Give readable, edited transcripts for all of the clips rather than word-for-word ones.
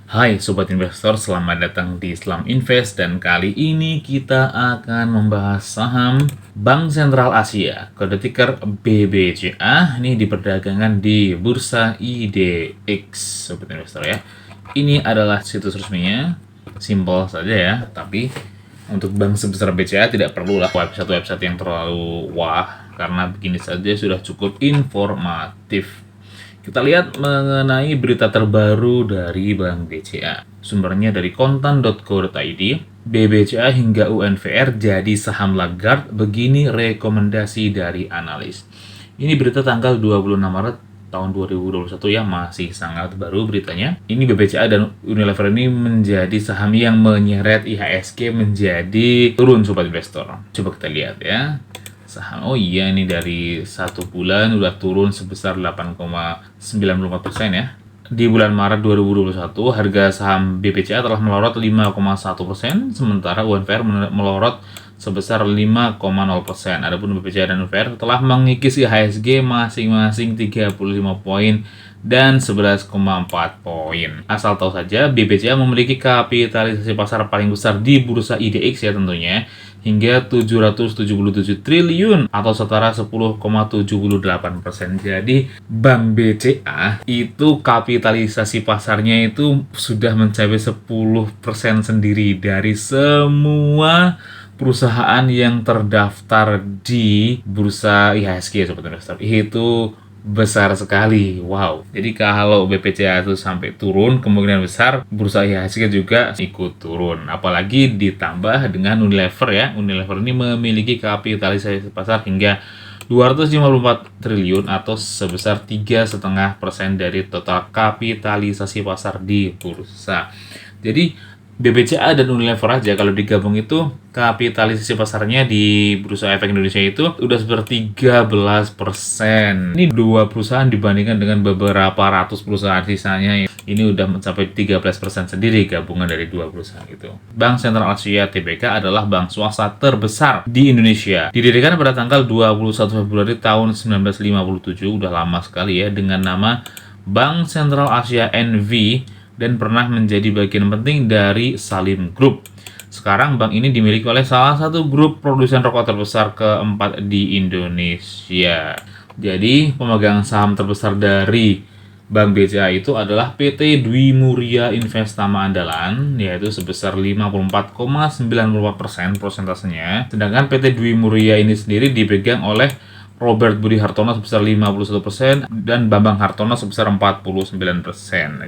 Hai Sobat Investor, selamat datang di Islam Invest dan kali ini kita akan membahas saham Bank Sentral Asia, kode ticker BBCA, ini diperdagangkan di Bursa IDX, Sobat Investor ya. Ini adalah situs resminya, simpel saja ya, tapi untuk bank sebesar BCA tidak perlulah website-website yang terlalu wah, karena begini saja sudah cukup informatif. Kita lihat mengenai berita terbaru dari Bank BCA. Sumbernya dari kontan.co.id. BBCA hingga UNVR jadi saham laggard, begini rekomendasi dari analis. Ini berita tanggal 26 Maret tahun 2021 ya, masih sangat baru beritanya. Ini BBCA dan Unilever ini menjadi saham yang menyeret IHSG menjadi turun Sobat Investor. Coba kita lihat ya. Saham, oh iya, ini dari 1 bulan udah turun sebesar 8,94% ya. Di bulan Maret 2021 harga saham BBCA telah melorot 5,1%, sementara UNVR melorot sebesar 5,0%. Adapun BBCA dan UNVR telah mengikis IHSG masing-masing 35 poin dan 11,4 poin. Asal tahu saja, BBCA memiliki kapitalisasi pasar paling besar di bursa IDX ya tentunya, hingga 777 triliun atau setara 10,78%. Jadi Bank BCA itu kapitalisasi pasarnya itu sudah mencapai 10% sendiri dari semua perusahaan yang terdaftar di bursa IHSG Sobat Investor. Itu besar sekali, wow. Jadi kalau BPCA itu sampai turun, kemungkinan besar bursa IHSG juga ikut turun. Apalagi ditambah dengan Unilever ya. Unilever ini memiliki kapitalisasi pasar hingga 254 triliun atau sebesar 3,5% dari total kapitalisasi pasar di bursa. Jadi BBCA dan Unilever aja kalau digabung itu kapitalisasi pasarnya di Bursa Efek Indonesia itu udah seperti 13%. Ini dua perusahaan dibandingkan dengan beberapa ratus perusahaan sisanya, ini udah mencapai 13% sendiri gabungan dari dua perusahaan itu. Bank Sentral Asia (TBK) adalah bank swasta terbesar di Indonesia. Didirikan pada tanggal 21 Februari tahun 1957, udah lama sekali ya, dengan nama Bank Sentral Asia NV, dan pernah menjadi bagian penting dari Salim Group. Sekarang bank ini dimiliki oleh salah satu grup produsen rokok terbesar keempat di Indonesia. Jadi pemegang saham terbesar dari Bank BCA itu adalah PT Dwi Muria Investama Andalan, yaitu sebesar 54,94% persentasenya. Sedangkan PT Dwi Muria ini sendiri dipegang oleh Robert Budi Hartono sebesar 51% dan Bambang Hartono sebesar 49%.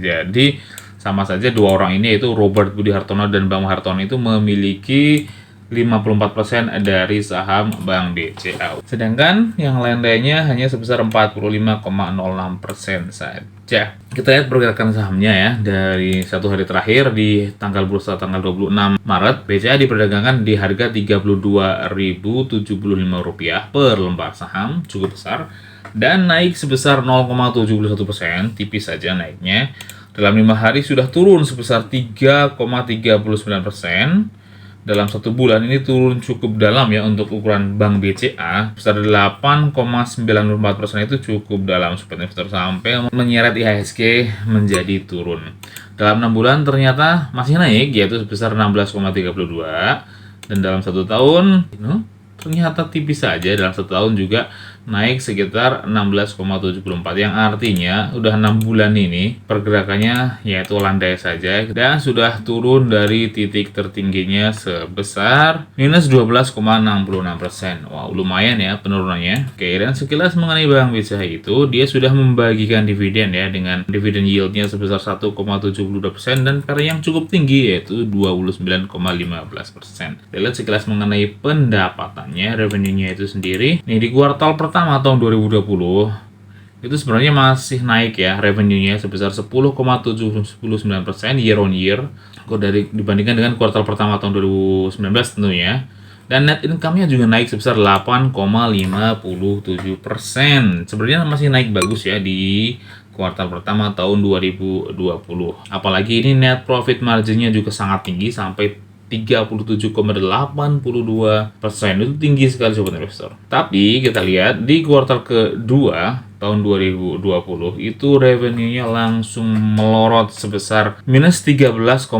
Jadi sama saja dua orang ini, yaitu Robert Budi Hartono dan Bambang Hartono, itu memiliki 54% dari saham Bank BCA. Sedangkan yang lain-lainnya hanya sebesar 45,06% saja. Kita lihat pergerakan sahamnya ya. Dari satu hari terakhir di tanggal bursa tanggal 26 Maret, BCA diperdagangkan di harga Rp32.075 per lembar saham, cukup besar, dan naik sebesar 0,71%, tipis saja naiknya. Dalam 5 hari sudah turun sebesar 3,39%. Dalam 1 bulan ini turun cukup dalam ya untuk ukuran Bank BCA, besar 8,94% itu cukup dalam Sobat Investor, sampai menyeret IHSG menjadi turun. Dalam 6 bulan ternyata masih naik, yaitu sebesar 16,32, dan dalam 1 tahun ternyata tipis saja, dalam 1 tahun juga naik sekitar 16,74, yang artinya udah 6 bulan ini pergerakannya yaitu landai saja dan sudah turun dari titik tertingginya sebesar minus 12,66%. Wow, lumayan ya penurunannya. Oke, dan sekilas mengenai Bank BCA itu, dia sudah membagikan dividen ya, dengan dividen yieldnya sebesar 1,72% dan karya yang cukup tinggi yaitu 29,15%. Kita lihat sekilas mengenai pendapatannya, revenue-nya itu sendiri. Nih, di kuartal pertama tahun 2020 itu sebenarnya masih naik ya, revenue-nya sebesar 10,79% year on year dibandingkan dengan kuartal pertama tahun 2019 tentunya. Dan net income-nya juga naik sebesar 8,57%. Sebenarnya masih naik bagus ya di kuartal pertama tahun 2020. Apalagi ini net profit margin-nya juga sangat tinggi sampai 37,82%. Itu tinggi sekali sobat investor. Tapi kita lihat di kuartal kedua tahun 2020 itu revenue-nya langsung melorot sebesar minus 13,99%,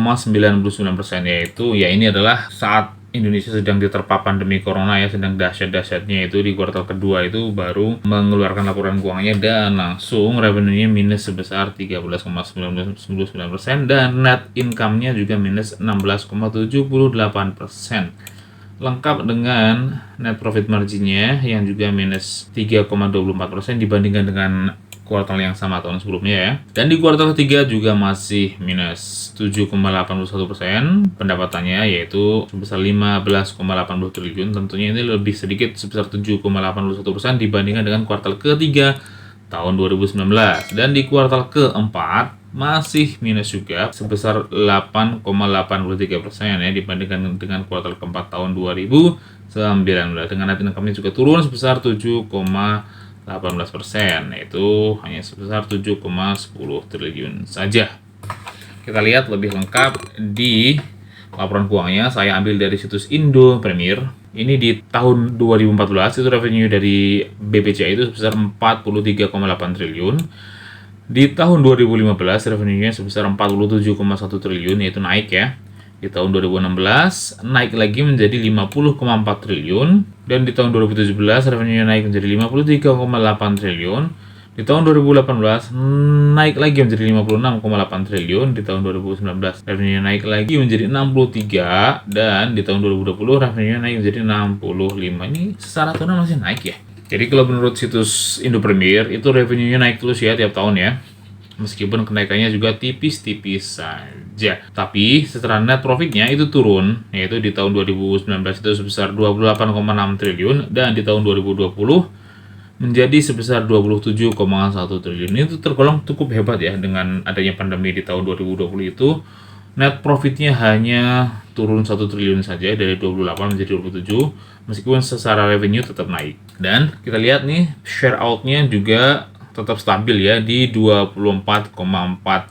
yaitu ya ini adalah saat Indonesia sedang diterpa pandemi corona ya, sedang dahsyat-dahsyatnya. Itu di kuartal kedua itu baru mengeluarkan laporan keuangannya dan langsung revenue-nya minus sebesar 13,99% dan net income-nya juga minus 16,78%. Lengkap dengan net profit margin-nya yang juga minus 3,24% dibandingkan dengan kuartal yang sama tahun sebelumnya ya. Dan di kuartal ketiga juga masih minus 7,81%, pendapatannya yaitu sebesar 15,80 triliun. Tentunya ini lebih sedikit sebesar 7,81% dibandingkan dengan kuartal ketiga tahun 2019. Dan di kuartal keempat masih minus juga sebesar 8,83% ya dibandingkan dengan kuartal keempat tahun 2019. Dengan net income-nya juga turun sebesar 7,18%, yaitu hanya sebesar 7,10 triliun saja. Kita lihat lebih lengkap di laporan keuangannya. Saya ambil dari situs Indo Premier. Ini di tahun 2014 itu revenue dari BBCA itu sebesar 43,8 triliun. Di tahun 2015 revenue-nya sebesar 47,1 triliun, yaitu naik ya. Di tahun 2016 naik lagi menjadi 50,4 triliun, dan di tahun 2017 revenue-nya naik menjadi 53,8 triliun. Di tahun 2018 naik lagi menjadi 56,8 triliun. Di tahun 2019 revenue-nya naik lagi menjadi 63, dan di tahun 2020 revenue-nya naik menjadi 65. Ini secara tahunan masih naik ya. Jadi kalau menurut situs Indo Premier itu revenue-nya naik terus ya tiap tahun ya. Meskipun kenaikannya juga tipis-tipis saja. Tapi secara net profit-nya itu turun, yaitu di tahun 2019 itu sebesar 28,6 triliun dan di tahun 2020 menjadi sebesar 27,1 triliun. Itu tergolong cukup hebat ya, dengan adanya pandemi di tahun 2020 itu net profit-nya hanya turun 1 triliun saja dari 28 menjadi 27, meskipun secara revenue tetap naik. Dan kita lihat nih share out-nya juga tetap stabil ya di 24,4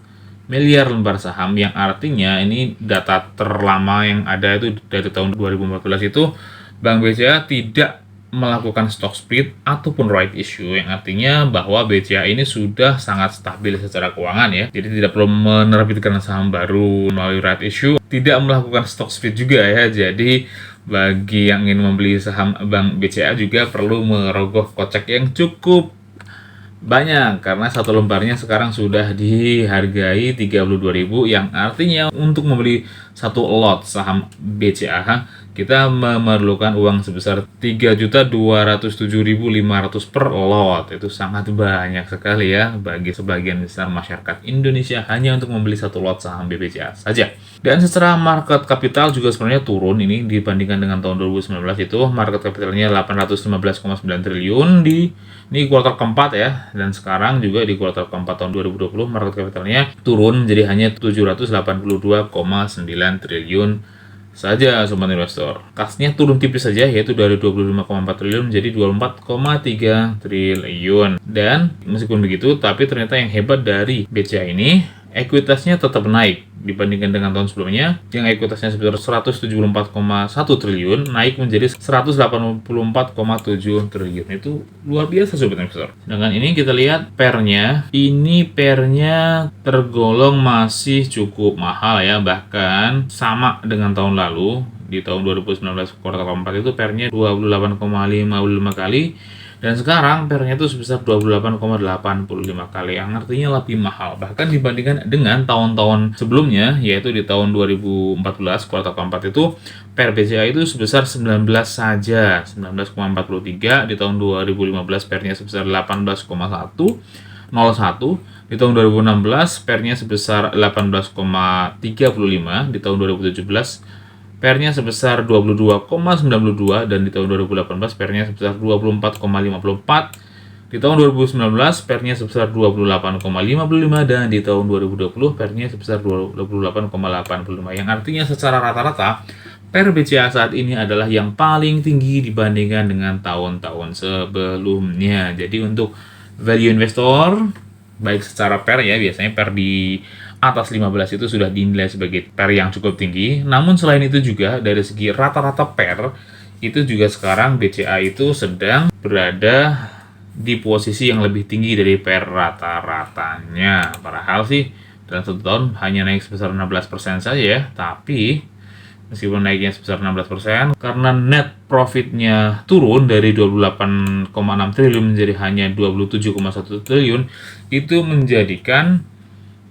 miliar lembar saham, yang artinya ini data terlama yang ada itu dari tahun 2014 itu Bank BCA tidak melakukan stock split ataupun right issue, yang artinya bahwa BCA ini sudah sangat stabil secara keuangan ya. Jadi tidak perlu menerbitkan saham baru melalui right issue, tidak melakukan stock split juga ya. Jadi bagi yang ingin membeli saham Bank BCA juga perlu merogoh kocek yang cukup banyak, karena satu lembarnya sekarang sudah dihargai 32.000, yang artinya untuk membeli satu lot saham BCA kita memerlukan uang sebesar 3.207.500 per lot. Itu sangat banyak sekali ya bagi sebagian besar masyarakat Indonesia hanya untuk membeli satu lot saham BBCA saja. Dan secara market capital juga sebenarnya turun ini dibandingkan dengan tahun 2019. Itu market capitalnya 815,9 triliun ini kuartal keempat ya, dan sekarang juga di kuartal keempat tahun 2020 market capitalnya turun menjadi hanya 782,9 triliun saja sobat investor. Kasnya turun tipis saja, yaitu dari 25,4 triliun menjadi 24,3 triliun. Dan meskipun begitu, tapi ternyata yang hebat dari BCA ini, ekuitasnya tetap naik dibandingkan dengan tahun sebelumnya, yang ekuitasnya sebesar 174,1 triliun naik menjadi 184,7 triliun. Itu luar biasa sobat investor. Dengan ini kita lihat pernya, ini pernya tergolong masih cukup mahal ya, bahkan sama dengan tahun lalu. Di tahun 2019 kuartal keempat itu pernya 28,55 kali, dan sekarang pernya itu sebesar 28,85 kali, yang artinya lebih mahal bahkan dibandingkan dengan tahun-tahun sebelumnya, yaitu di tahun 2014 kuartal keempat itu per BCA itu sebesar 19 saja, 19,43. Di tahun 2015 pernya sebesar 18,101. Di tahun 2016 pernya sebesar 18,35. Di tahun 2017 pernya sebesar 22,92, dan di tahun 2018 pernya sebesar 24,54. Di tahun 2019 pernya sebesar 28,55, dan di tahun 2020 pernya sebesar 28,85, yang artinya secara rata-rata per BCA saat ini adalah yang paling tinggi dibandingkan dengan tahun-tahun sebelumnya. Jadi untuk value investor baik secara pair ya, biasanya pair di atas 15 itu sudah dinilai sebagai pair yang cukup tinggi. Namun selain itu juga dari segi rata-rata pair itu juga sekarang BCA itu sedang berada di posisi yang lebih tinggi dari pair rata-ratanya. Padahal sih dalam 1 tahun hanya naik sebesar 16% saja ya, tapi meskipun naiknya sebesar 16%, karena net profitnya turun dari 28,6 triliun menjadi hanya 27,1 triliun, itu menjadikan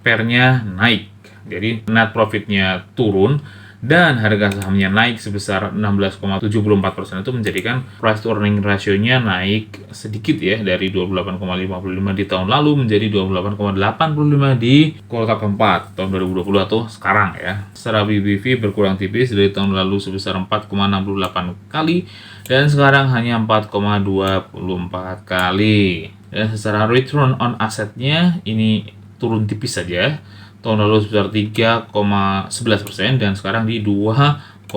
pairnya naik. Jadi net profitnya turun dan harga sahamnya naik sebesar 16,74%, itu menjadikan price to earning ratio-nya naik sedikit ya, dari 28,55 di tahun lalu menjadi 28,85 di kuartal keempat tahun 2020 atau sekarang ya. Secara BBV berkurang tipis dari tahun lalu sebesar 4,68 kali dan sekarang hanya 4,24 kali. Dan secara return on asset-nya ini turun tipis saja. Tahun lalu sebesar 3,11% dan sekarang di 2,52%.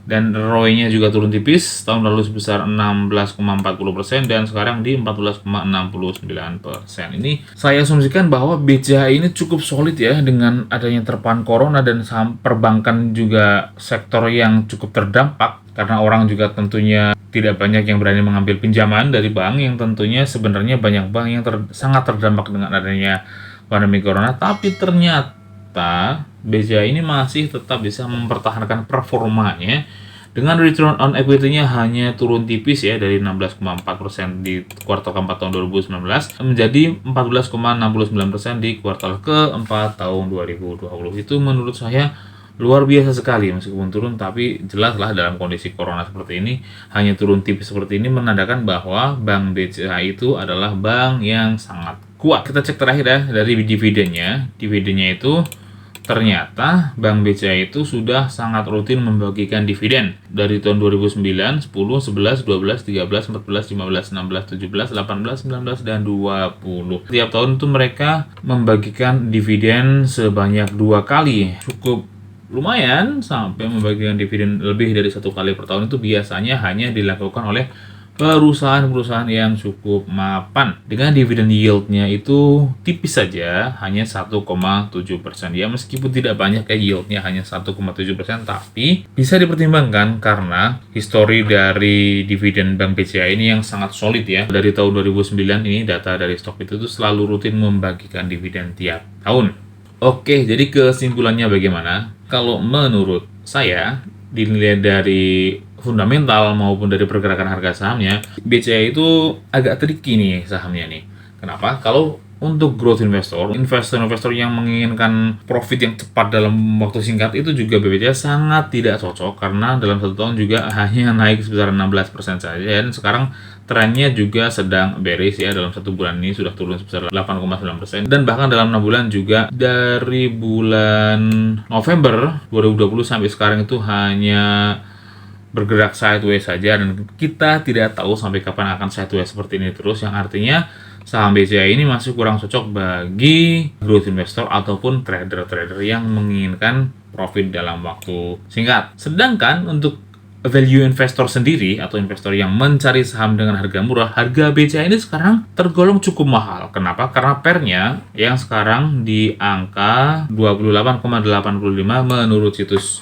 Dan ROE-nya juga turun tipis, tahun lalu sebesar 16,40% dan sekarang di 14,69%. Ini saya asumsikan bahwa BCA ini cukup solid ya, dengan adanya terpaan corona dan saham perbankan juga sektor yang cukup terdampak, karena orang juga tentunya tidak banyak yang berani mengambil pinjaman dari bank, yang tentunya sebenarnya banyak bank yang sangat terdampak dengan adanya pandemi corona, tapi ternyata BCA ini masih tetap bisa mempertahankan performanya dengan return on equity-nya hanya turun tipis ya, dari 16,4% di kuartal keempat tahun 2019 menjadi 14,69% di kuartal keempat tahun 2020. Itu menurut saya luar biasa sekali. Meskipun turun, tapi jelaslah dalam kondisi corona seperti ini, hanya turun tipis seperti ini menandakan bahwa Bank BCA itu adalah bank yang sangat kuat. Kita cek terakhir ya, dari dividennya. Dividennya itu ternyata Bank BCA itu sudah sangat rutin membagikan dividen dari tahun 2009, 10, 11, 12, 13, 14, 15, 16, 17, 18, 19, dan 20. Setiap tahun itu mereka membagikan dividen sebanyak 2 kali. Cukup lumayan, sampai membagikan dividen lebih dari 1 kali per tahun itu biasanya hanya dilakukan oleh perusahaan-perusahaan yang cukup mapan. Dengan dividen yield-nya itu tipis saja, hanya 1,7%. Ya meskipun tidak banyak ya yield-nya hanya 1,7%, tapi bisa dipertimbangkan karena histori dari dividen Bank BCA ini yang sangat solid ya. Dari tahun 2009 ini data dari stok itu tuh selalu rutin membagikan dividen tiap tahun. Oke, jadi kesimpulannya bagaimana? Kalau menurut saya, dinilai dari fundamental maupun dari pergerakan harga sahamnya, BCA itu agak tricky nih sahamnya nih. Kenapa? Kalau untuk growth investor, investor-investor yang menginginkan profit yang cepat dalam waktu singkat, itu juga BCA sangat tidak cocok, karena dalam 1 tahun juga hanya naik sebesar 16% saja, dan sekarang trennya juga sedang bearish ya. Dalam 1 bulan ini sudah turun sebesar 8,9%, dan bahkan dalam 6 bulan juga dari bulan November 2020 sampai sekarang itu hanya bergerak sideways saja, dan kita tidak tahu sampai kapan akan sideways seperti ini terus, yang artinya saham BCA ini masih kurang cocok bagi growth investor ataupun trader-trader yang menginginkan profit dalam waktu singkat. Sedangkan untuk value investor sendiri atau investor yang mencari saham dengan harga murah, harga BCA ini sekarang tergolong cukup mahal. Kenapa? Karena pairnya yang sekarang di angka 28,85 menurut situs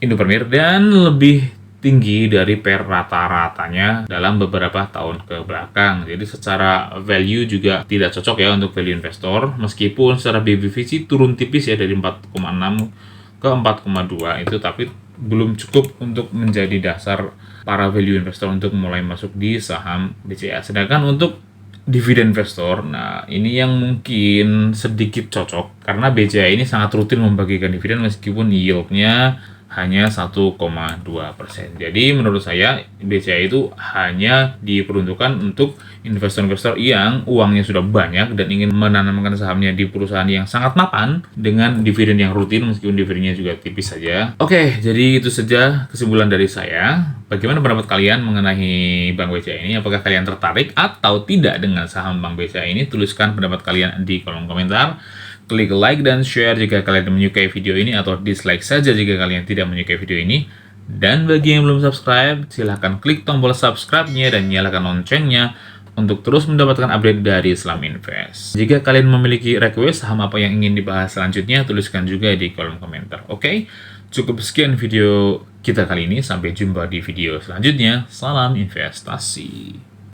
Indopermir, dan lebih tinggi dari pair rata-ratanya dalam beberapa tahun ke belakang. Jadi secara value juga tidak cocok ya untuk value investor, meskipun secara BBV sih turun tipis ya dari 4,6 ke 4,2 itu, tapi belum cukup untuk menjadi dasar para value investor untuk mulai masuk di saham BCA. Sedangkan untuk dividen investor, nah ini yang mungkin sedikit cocok karena BCA ini sangat rutin membagikan dividen meskipun yieldnya hanya 1,2%. Jadi menurut saya BCA itu hanya diperuntukkan untuk investor-investor yang uangnya sudah banyak dan ingin menanamkan sahamnya di perusahaan yang sangat mapan dengan dividen yang rutin, meskipun dividennya juga tipis saja. Oke, jadi itu saja kesimpulan dari saya. Bagaimana pendapat kalian mengenai Bank BCA ini? Apakah kalian tertarik atau tidak dengan saham Bank BCA ini? Tuliskan pendapat kalian di kolom komentar. Klik like dan share jika kalian menyukai video ini, atau dislike saja jika kalian tidak menyukai video ini. Dan bagi yang belum subscribe, silahkan klik tombol subscribe-nya dan nyalakan loncengnya untuk terus mendapatkan update dari Islam Invest. Jika kalian memiliki request saham apa yang ingin dibahas selanjutnya, tuliskan juga di kolom komentar. Oke, cukup sekian video kita kali ini. Sampai jumpa di video selanjutnya. Salam investasi.